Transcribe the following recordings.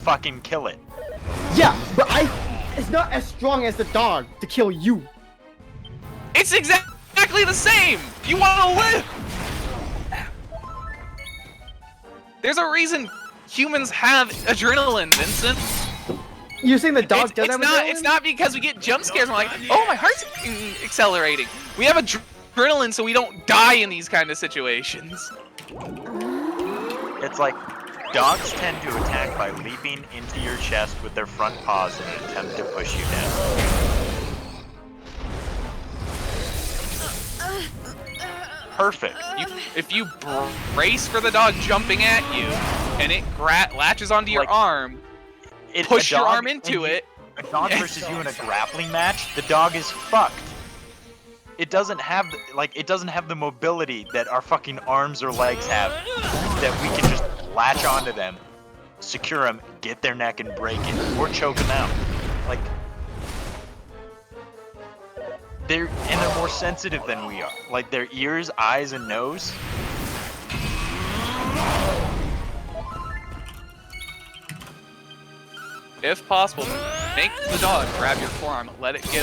fucking kill it. Yeah, but it's not as strong as the dog to kill you. It's exactly the same! You want to live! There's a reason humans have adrenaline, Vincent. You're saying the dog doesn't have adrenaline? It's not because we get jump scares and we're like, oh, my heart's accelerating. We have adrenaline so we don't die in these kind of situations. It's like, dogs tend to attack by leaping into your chest with their front paws in an attempt to push you down. Perfect. If you brace for the dog jumping at you, and it latches onto your arm, push your arm into it. A dog versus you in a grappling match, the dog is fucked. It doesn't have the mobility that our fucking arms or legs have, that we can just latch onto them, secure them, get their neck and break it, or choke them out. Like, they're more sensitive than we are. Like, their ears, eyes, and nose. If possible, make the dog grab your forearm, let it get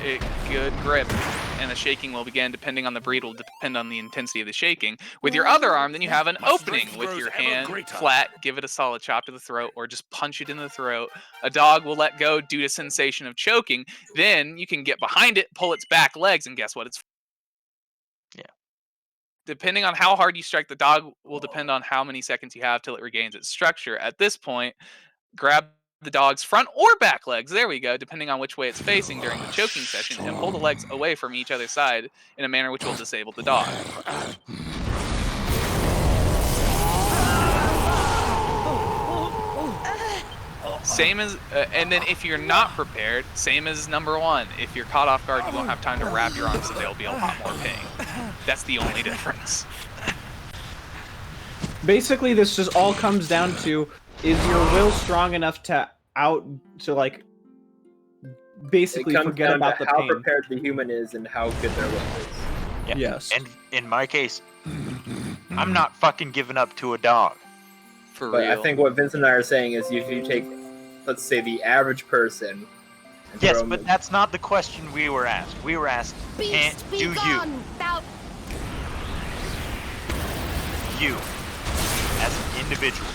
a good grip, and the shaking will begin. Depending on the breed, will depend on the intensity of the shaking. With your other arm, then you have an opening with your hand flat, give it a solid chop to the throat, or just punch it in the throat. A dog will let go due to sensation of choking. Then you can get behind it, pull its back legs, and guess what? It's depending on how hard you strike the dog will depend on how many seconds you have till it regains its structure. At this point, grab the dog's front or back legs, there we go, depending on which way it's facing during the choking session, and pull the legs away from each other side in a manner which will disable the dog. Same as, and then if you're not prepared, same as number one. If you're caught off guard, you won't have time to wrap your arms, so there'll be a lot more pain. That's the only difference. Basically, this just all comes down to, is your will strong enough to basically forget about the how pain? prepared the human is and how good their will is. Yeah. Yes. And in my case, I'm not fucking giving up to a dog. For But real. I think what Vincent and I are saying is, if you take, let's say, the average person. and Yes, throw but them- that's not the question we were asked. We were asked, can't do you, as an individual,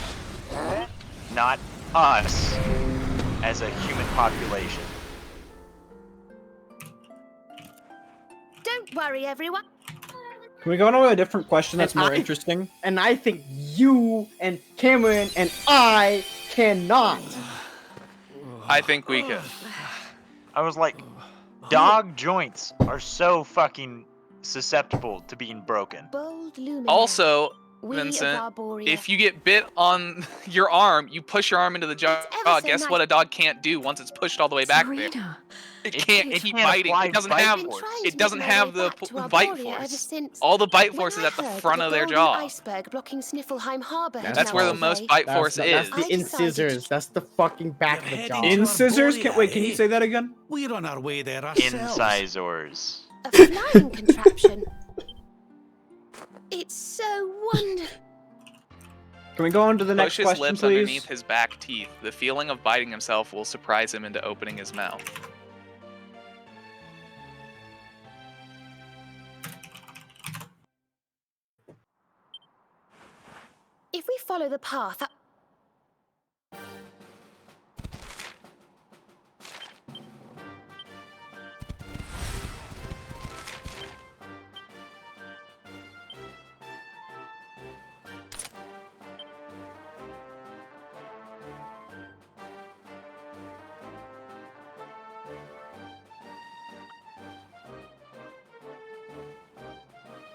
not us as a human population. Don't worry, everyone. Can we go on to a different question that's more interesting? And I think you and Cameron and I cannot. I think we could. I was like, dog joints are so fucking susceptible to being broken. Bold luminary. Also, We of Vincent, Arborea. if you get bit on your arm, you push your arm into the jaw. ever so Guess nice. what a dog can't do once it's pushed all the way back there? It can't keep biting. apply It doesn't bite have. force. It doesn't have the bite force. All the bite force is at the front of their jaw. Iceberg blocking Sniffelheim Harbor. That's where the most bite force That's is. the incisors. That's the fucking back of the jaw. Incisors? Can you say that again? We're on our way there ourselves. Incisors. A flying contraption. It's so wonderful. Can we go on to the next Push his question, lips please? underneath his back teeth. The feeling of biting himself will surprise him into opening his mouth. If we follow the path up.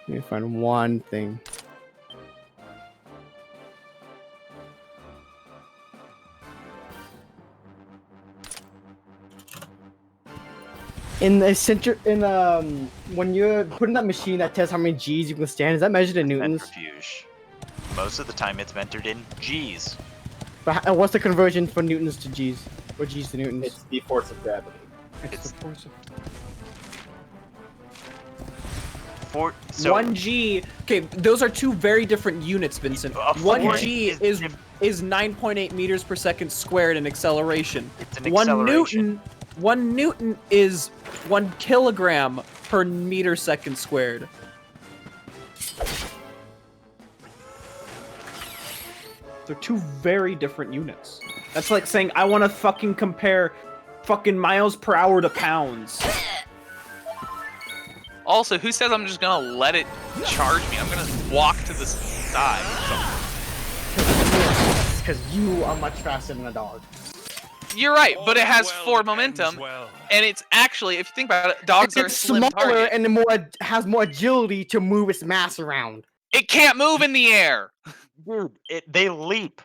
Let me find one thing. In the center, when you're putting that machine that tests how many G's you can stand, is that measured in newtons? Centrifuge. Most of the time it's measured in G's. But what's the conversion from newtons to G's? Or G's to newtons? It's the force of gravity. It's the force of... So 1G. Okay, those are two very different units, Vincent. 1G is is 9.8 meters per second squared in acceleration. It's an acceleration. 1 Newton is 1 kilogram per meter second squared. They're two very different units. That's like saying I want to fucking compare fucking miles per hour to pounds. Also, who says I'm just gonna let it charge me? I'm gonna walk to the side. Because you are much faster than a dog. You're right, but it has forward momentum, and it's actually, if you think about it, dogs are a It's slim smaller target. and has more agility to move its mass around. It can't move in the air. Dude, they leap.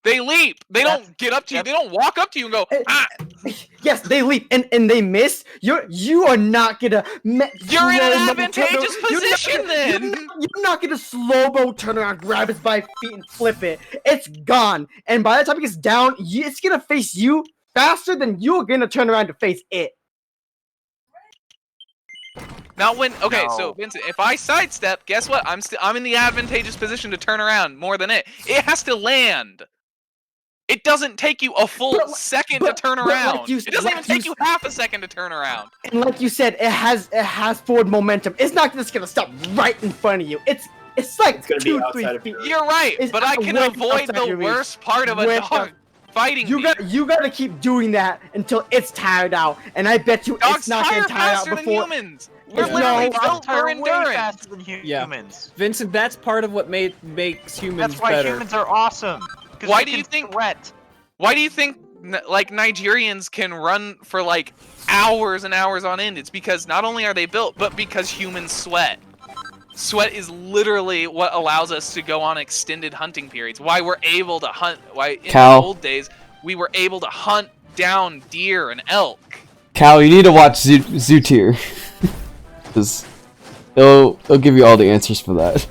They leap. They don't get up to you. They don't walk up to you and go, ah! Yes, they leap and they miss. You are not gonna. You're in an advantageous position then. You're not gonna slow-mo turn around, grab it by feet, and flip it. It's gone. And by the time it gets down, it's gonna face you faster than you're gonna turn around to face it. Now when, okay, No. so Vincent, if I sidestep, guess what? I'm in the advantageous position to turn around more than it. It has to land. It doesn't take you a full second to turn around. It doesn't even take you half a second to turn around. And like you said, it has forward momentum. It's not just gonna stop right in front of you. It's like It's gonna be 2-3 outside of feet. your- You're right, It's but I can way avoid outside the your reach. worst part of a Way dog out- fighting You me. gotta keep doing that until it's tired out, and I bet you Dogs it's not tire gonna tire out faster than before. humans. We're Yeah. literally No. built for Way endurance. faster than Yeah. humans. Vincent, that's part of what makes humans That's why better. humans are awesome. 'Cause Why we do you can think- threat? Why do you think like Nigerians can run for like hours and hours on end? It's because not only are they built, but because humans sweat. Sweat is literally what allows us to go on extended hunting periods. Why we're able to hunt. Why in Cal. the old days we were able to hunt down deer and elk. Cal, you need to watch Zootier. Because it'll give you all the answers for that.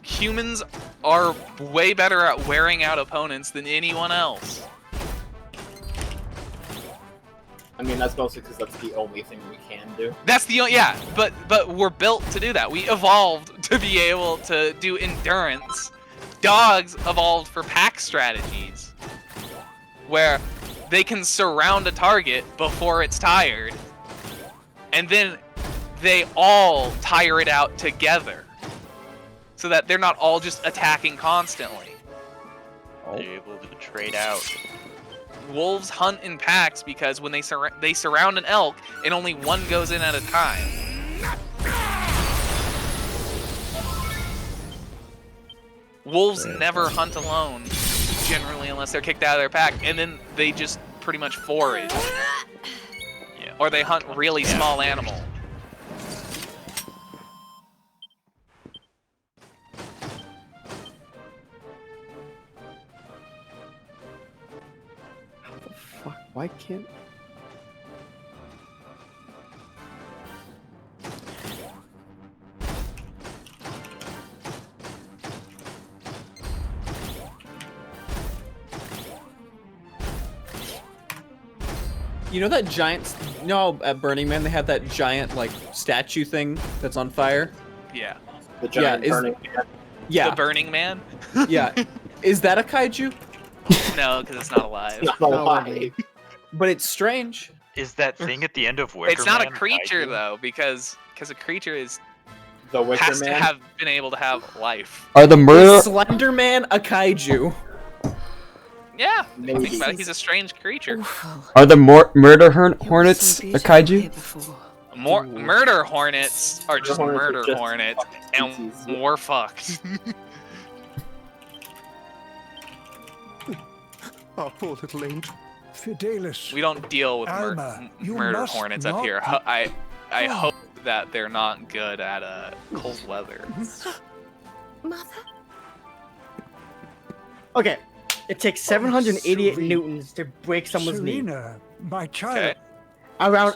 Humans are way better at wearing out opponents than anyone else. I mean, that's mostly because that's the only thing we can do. That's the yeah, but we're built to do that. We evolved to be able to do endurance. Dogs evolved for pack strategies, where they can surround a target before it's tired, and then they all tire it out together, so that they're not all just attacking constantly. They're able to trade out. Wolves hunt in packs because when they surround an elk, and only one goes in at a time. Wolves never hunt alone, generally, unless they're kicked out of their pack, and then they just pretty much forage. Yeah. Or they hunt really small animals. Fuck, why can't... You know that giant... No, at Burning Man they have that giant, like, statue thing that's on fire? Yeah. The giant is- burning man. Yeah, The Burning Man? yeah. Is that a kaiju? No, because it's not alive. Not alive. But it's strange. Is that thing at the end of Wicker It's not a Man creature kaiju? though, because a creature The Wicker has to Man. have been able to have life. Are the murder Is Slender Man a kaiju? Yeah, Maybe. think about it. He's a strange creature. murder hornets a kaiju? More murder hornets are just Hornets are murder just hornets, and fucking species. we're fucked. Our poor little angel. Fidelis. We don't deal with Alma, you murder must hornets up not here. be- I hope that they're not good at cold weather. Mother? Okay, it takes 788 Serene. newtons to break someone's knee. Serena, my child. Okay.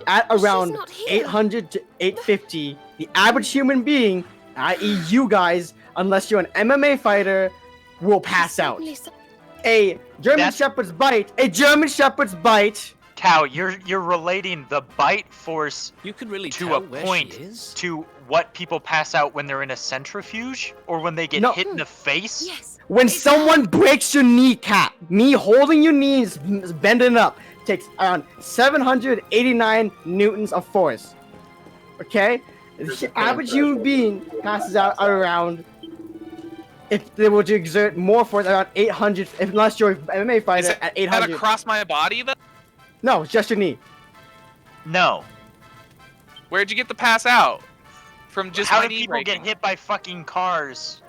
At around not here. 800 to 850, the average human being, i.e. you guys, unless you're an MMA fighter, will pass out. Certainly so- A German That's- Shepherd's bite, Cow, you're relating the bite force You can really to tell a where point she is. to what people pass out when they're in a centrifuge or when they get No. hit in the face. Yes. When someone breaks your kneecap, me holding your knees, bending up, takes around 789 newtons of force. Okay? The average human being passes out around, if they were to exert more force, around 800, unless you're an MMA Is fighter it at that 800. across my body, though? No, it's just your knee. No. Where'd you get the pass out? From just How my do knee people breaking? get hit by fucking cars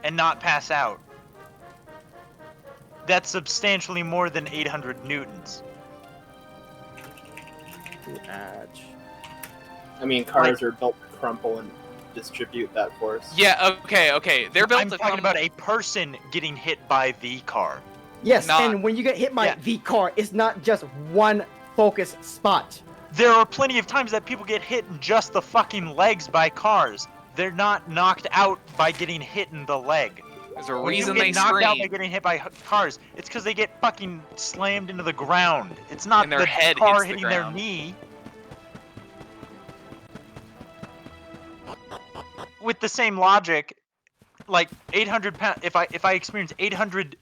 and not pass out? That's substantially more than 800 newtons. I mean, cars are built to crumple and distribute that force. Yeah, okay. They're built I'm to talking come- about a person getting hit by the car. Yes, Not- and when you get hit by Yeah. the car, it's not just one focus spot. There are plenty of times that people get hit in just the fucking legs by cars. They're not knocked out by getting hit in the leg. There's a When reason you they get knocked out by scream. getting hit by cars, it's because they get fucking slammed into the ground. It's not And their the head car hits the hitting their ground. knee. With the same logic, like 800 pounds. If I experience 800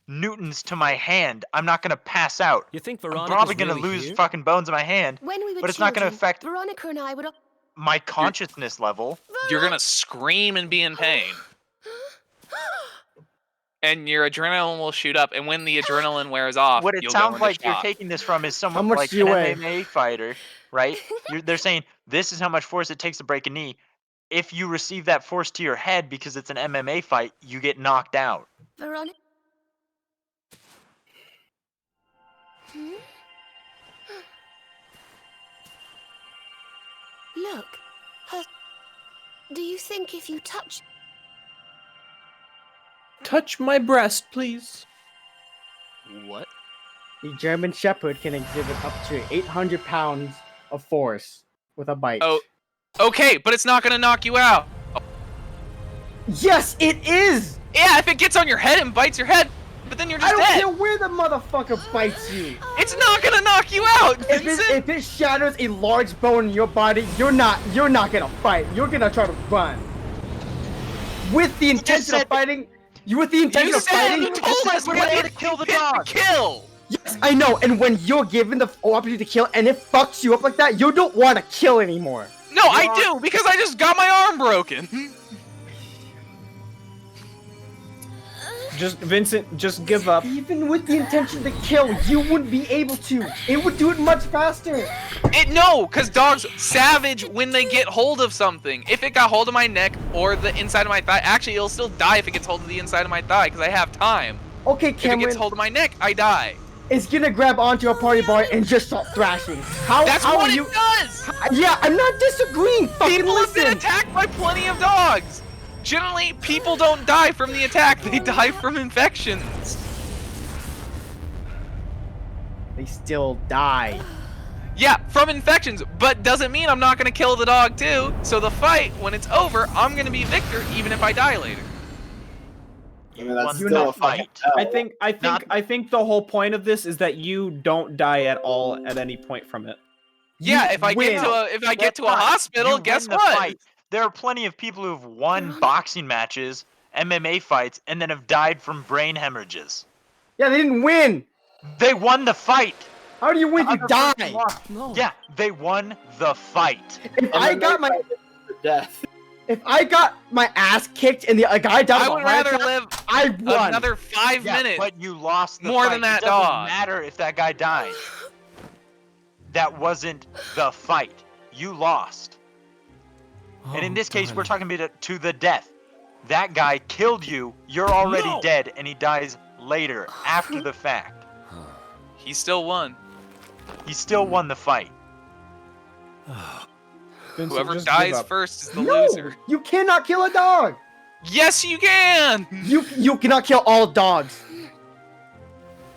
newtons to my hand, I'm not gonna pass out. You think I'm Veronica's probably gonna really lose here? fucking bones in my hand, When we were but it's not gonna children, affect Veronica and I would. my consciousness level. You're gonna scream and be in pain. And your adrenaline will shoot up, and when the adrenaline wears off, What it you'll sounds go into like you're shock. taking this from is someone much like do you an weigh? MMA fighter, right? They're saying this is how much force it takes to break a knee. If you receive that force to your head because it's an MMA fight, you get knocked out. Veronica. Hmm? Look, her. Do you think if you touch. Touch my breast, please. What? The German Shepherd can exhibit up to 800 pounds of force with a bite. Oh, okay, but it's not gonna knock you out. Yes, it is! Yeah, if it gets on your head and bites your head, but then you're I just don't dead. care where the motherfucker bites you. It's not gonna knock you out, If Vincent. it, if it shatters a large bone in your body, you're not gonna fight. You're gonna try to run. With the intention of said- fighting, with the intention You of said fighting. you told us we're we're gonna gonna kill the hit dog. Kill. Yes, I know. And when you're given the opportunity to kill, and it fucks you up like that, you don't want to kill anymore. No, I do because I just got my arm broken. Just Vincent, just give up. Even with the intention to kill, you wouldn't be able to. It would do it much faster. No, because dogs savage when they get hold of something. If it got hold of my neck or the inside of my thigh, actually, it'll still die if it gets hold of the inside of my thigh because I have time. Okay, If it Cameron, gets hold of my neck, I die. it's gonna grab onto a party boy and just start thrashing. How? That's how what are it you? does. Yeah, I'm not disagreeing. Fucking People have been listen. attacked by plenty of dogs. Generally, people don't die from the attack; they die from infections. They still die. Yeah, from infections, but doesn't mean I'm not gonna kill the dog too. So the fight, when it's over, I'm gonna be victor, even if I die later. I mean, that's Won still the a fucking fight. L. I think the whole point of this is that you don't die at all at any point from it. Yeah, You if I win. get to a Right. hospital, You guess win the what? fight. There are plenty of people who've won boxing matches, MMA fights, and then have died from brain hemorrhages. Yeah, they didn't win. They won the fight. How do you win? The You other person die. lost. No. Yeah, they won the fight. If And I then got they my fight to death. if I got my ass kicked and the guy died I of a would heart rather attack, live I won. another 5 Yeah, minutes. but you lost the More fight. than that it doesn't dog. matter if that guy died. That wasn't the fight. You lost. And in Oh, this case, we're darling. talking about to the death. That guy killed you. You're already No. dead, and he dies later, after the fact. He still won. He still won the fight. Vincent, Whoever just give dies up. first is the No, loser. you cannot kill a dog. Yes, you can. You cannot kill all dogs.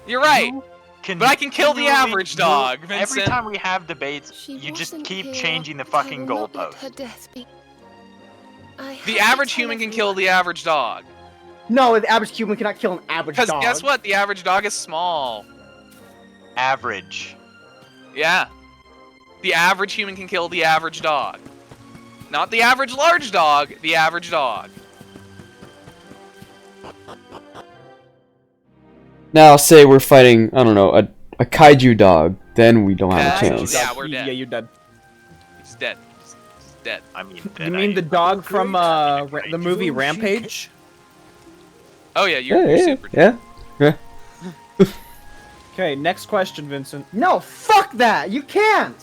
You're right. But I can kill the continually average dog, move- Vincent. Every time we have debates, She you just wasn't keep here, changing the but I fucking will not let goalpost. her death be. I The have to average tell human can kill everyone. the average dog. No, the average human cannot kill an average Because dog. guess what? The average dog is small. Average. Yeah. The average human can kill the average dog. Not the average large dog, the average dog. Now, say we're fighting, I don't know, a kaiju dog, then we don't have a Yeah, chance. yeah, we're dead. Yeah, you're dead. He's dead. He's dead. I mean, You mean the dog from the movie Rampage? Oh yeah, you're Yeah, super yeah, yeah. Okay, next question, Vincent. No, fuck that. You can't.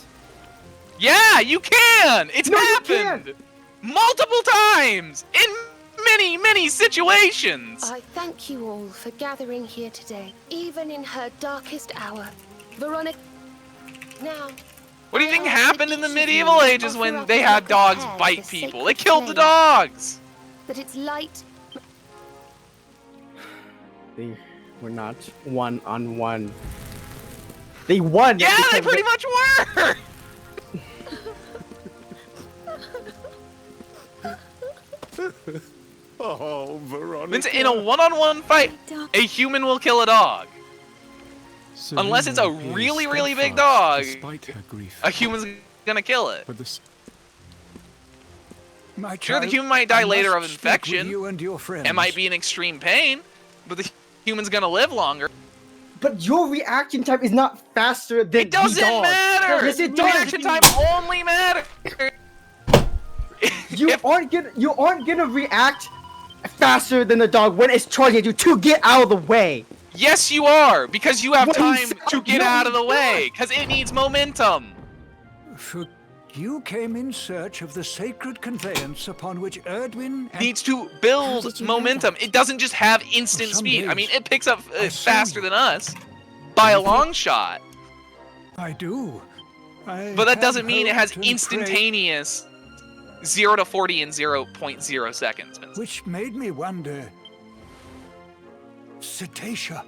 Yeah, you can! It's No, you happened! Multiple times! In many, many situations! I thank you all for gathering here today, even in her darkest hour. Veronica. Now. What do you I think ask happened that in the each of medieval you ages offer when up they a had look dogs ahead bite the people? They sacred killed the flame, dogs! That its light. They were not one-on-one. They won. Yeah, they because pretty much were! Oh, Veronica. Vincent, in a one-on-one fight, a human will kill a dog. Unless it's a Serena really, is really big steadfast dog, despite her grief. a human's gonna kill it. For this. My Sure, the child, human might die I later must of speak with infection. You and your friends. It might be in extreme pain, but the human's gonna live longer. But your reaction time is not faster than It doesn't the dog. matter! Yes, it does. Reaction time only matters! You aren't gonna react faster than the dog when it's charging at you to get out of the way. Yes, you are, because you have What time he said- to get no, out of the he's way, because it needs momentum. For you came in search of the sacred conveyance upon which Erdwin and Needs to How build did you know momentum. that? It doesn't just have instant Some speed. I days mean, it picks up I faster see. than us by a long shot. I do. I But that had doesn't mean it has hoped and prayed- instantaneous 0 to 40 in 0.0 seconds. Which made me wonder. Cetacea.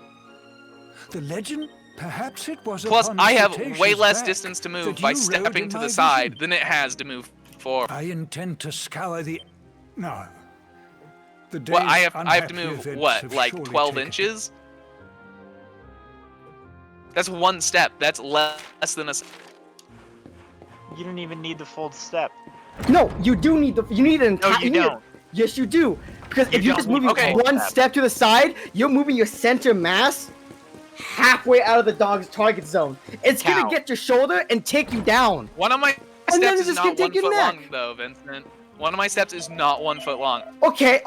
The legend, perhaps it was. Plus, upon I have Cetacea's way less back distance to move that by you rode stepping in to my the side vision. than it has to move forward. I intend to scour the. No. The Well, I day's have to unhappy move events what, have like surely 12 taken- inches? That's one step. That's less than a. You don't even need the full step. No, you do need the. You need an No, entire. you don't. Yes, you do. Because You if you're don't just need moving okay. one step to the side, you're moving your center mass halfway out of the dog's target zone. It's Cow. gonna get your shoulder and take you down. One of my And then steps it's is just not gonna 1 take your foot neck. long, though, Vincent. One of my steps is not 1 foot long. Okay,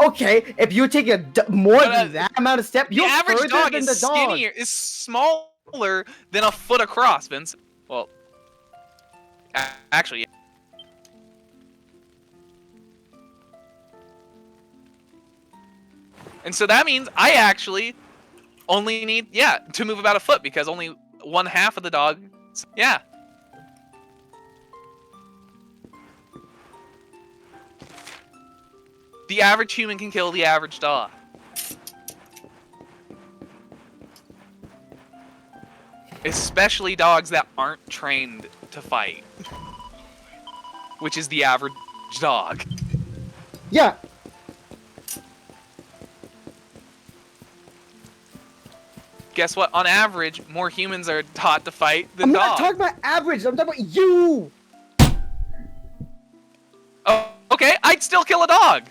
if you take more But, than that amount of step, The you're average further dog than is the dog. skinnier, is smaller than a foot across, Vince. Well, actually, yeah. And so that means I actually only need, to move about a foot because only 1/2 of the dog, yeah. The average human can kill the average dog. Especially dogs that aren't trained to fight. Which is the average dog. Yeah. Guess what? On average, more humans are taught to fight than I'm dogs. not talking about average. I'm talking about you. Oh, okay. I'd still kill a dog.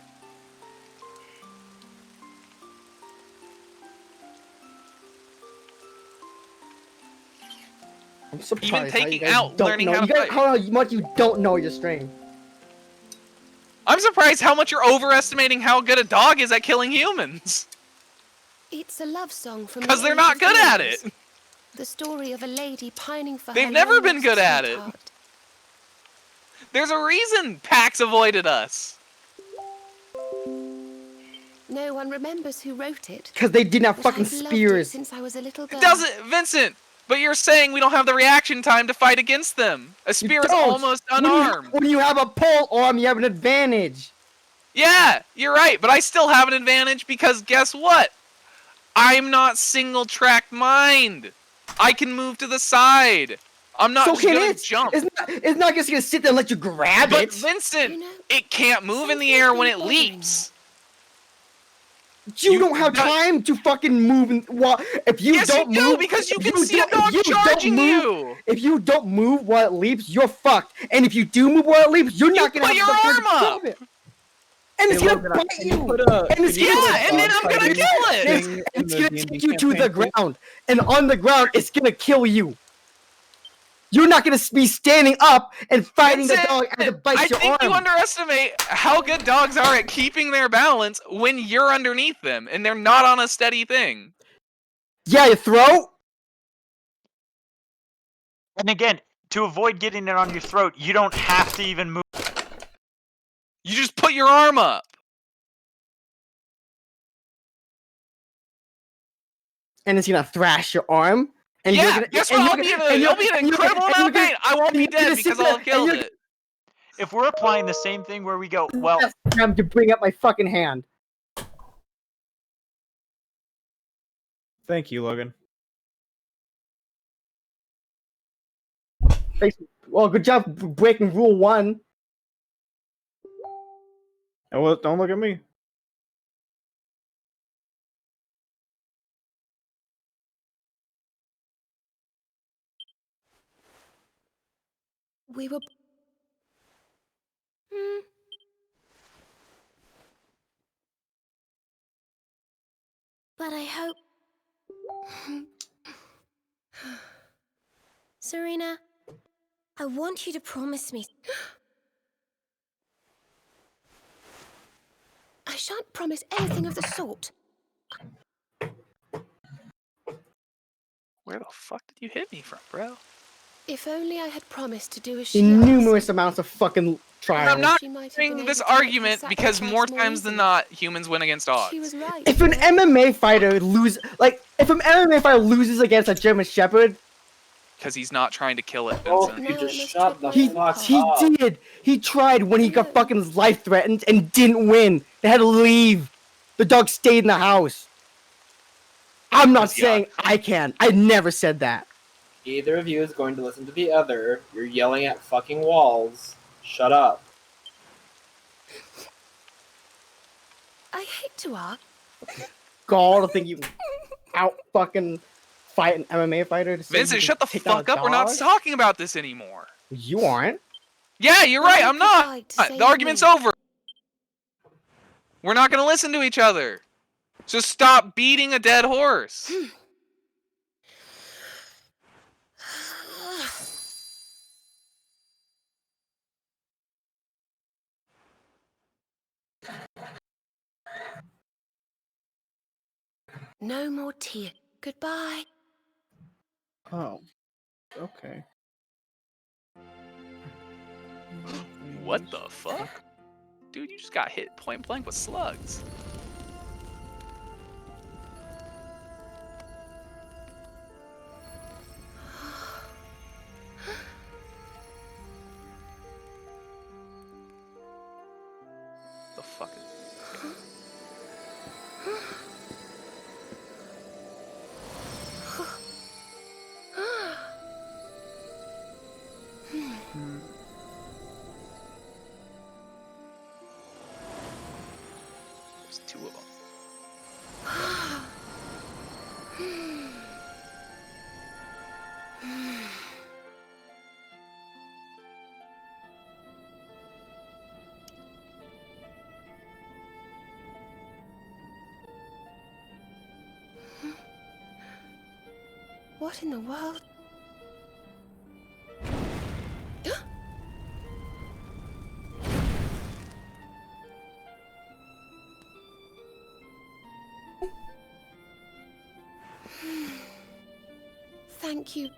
I'm surprised Even how you taking guys out, don't learning know. how to You guys, fight. how much you don't know your strength. I'm surprised how much you're overestimating how good a dog is at killing humans. It's a love song from. Because the they're not age of good at years. it. The story of a lady pining for They've her never been long-lost good at it. sweetheart. There's a reason Pax avoided us. No one remembers who wrote it. Because they didn't have But fucking I've loved it spears. since I was a little girl. It doesn't, Vincent. But you're saying we don't have the reaction time to fight against them. A You spear is don't. almost unarmed. When you have a pole arm, you have an advantage. Yeah, you're right, but I still have an advantage because guess what? I'm not single-track mind. I can move to the side. I'm not So just can gonna it. jump. It's not just gonna sit there and let you grab But it. Vincent, You know, it can't move in the something's air when been it bothering leaps. You you- don't have but- time to fucking move. While if you Yes, don't you do, move, because you if can see a don't- dog if you don't charging move- you. If you don't move while it leaps, you're fucked. And if you do move while it leaps, you're not gonna put have your enough time to arm grab up. it. And it's Hey, gonna Logan, bite can you! put a- And it's can you gonna- put a and then dog I'm gonna fighting kill it! thing in It's the gonna D&D take you to the campaign, please? ground, and on the ground, it's gonna kill you. You're not gonna be standing up and fighting the Vincent, dog as it I bites your think arm. you underestimate how good dogs are at keeping their balance when you're underneath them and they're not on a steady thing. Yeah, your throat. And again, to avoid getting it on your throat, you don't have to even move. You just put your arm up. And it's gonna thrash your arm. And you're Yeah, gonna, guess and what? you're I'll be in gonna- and you're- I'll be in an and you're incredible gonna- amount of and you're pain. I won't be and you're gonna dead sit because there I'll have and killed you're- it. If we're applying the same thing where we go, well, That's time to bring up my fucking hand. Thank you, Logan. Well, good job breaking rule 1. Oh, well, don't look at me. We were. Hmm. But I hope. Serena, I want you to promise me. I shan't promise anything of the sort. Where the fuck did you hit me from, bro? If only I had promised to do as she In asked. numerous amounts of fucking trials. I'm not She might have doing been this able to make her argument because sacrifice more more times than easily. not, humans win against dogs. She was right. If an you know? MMA fighter if an MMA fighter loses against a German Shepherd, Because he's not trying to kill it, Oh, Vincent. you Now just it must shut trip the my own fuck path. he up. did. He tried when he got No. fucking his life threatened and didn't win. They had to leave. The dog stayed in the house. I'm not Because, yeah. saying I can. I never said that. Either of you is going to listen to the other. You're yelling at fucking walls. Shut up. I hate to ask. Gall to think you can out fucking fight an MMA fighter to say Vincent, you shut the can take down fuck a up. We're not dog? talking about this anymore. You aren't. Yeah, you're Well, right. you I'm could not. like to say The argument's me. over. We're not going to listen to each other. So stop beating a dead horse. No more tears. Goodbye. Oh, okay. What the fuck? Dude, you just got hit point blank with slugs. The fuck is... There's two of them. What in the world? Thank you.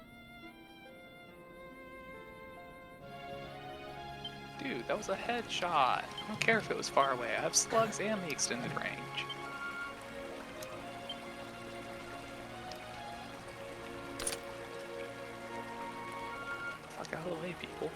Dude, that was a headshot. I don't care if it was far away. I have slugs and the extended range. Fuck out of the way, people.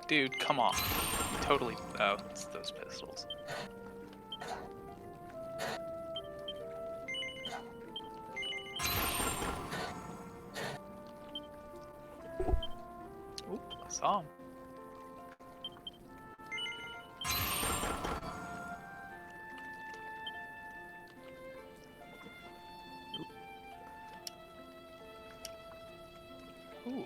Dude, come on. Totally. Oh, it's those pistols. Oop, I saw him. Ooh.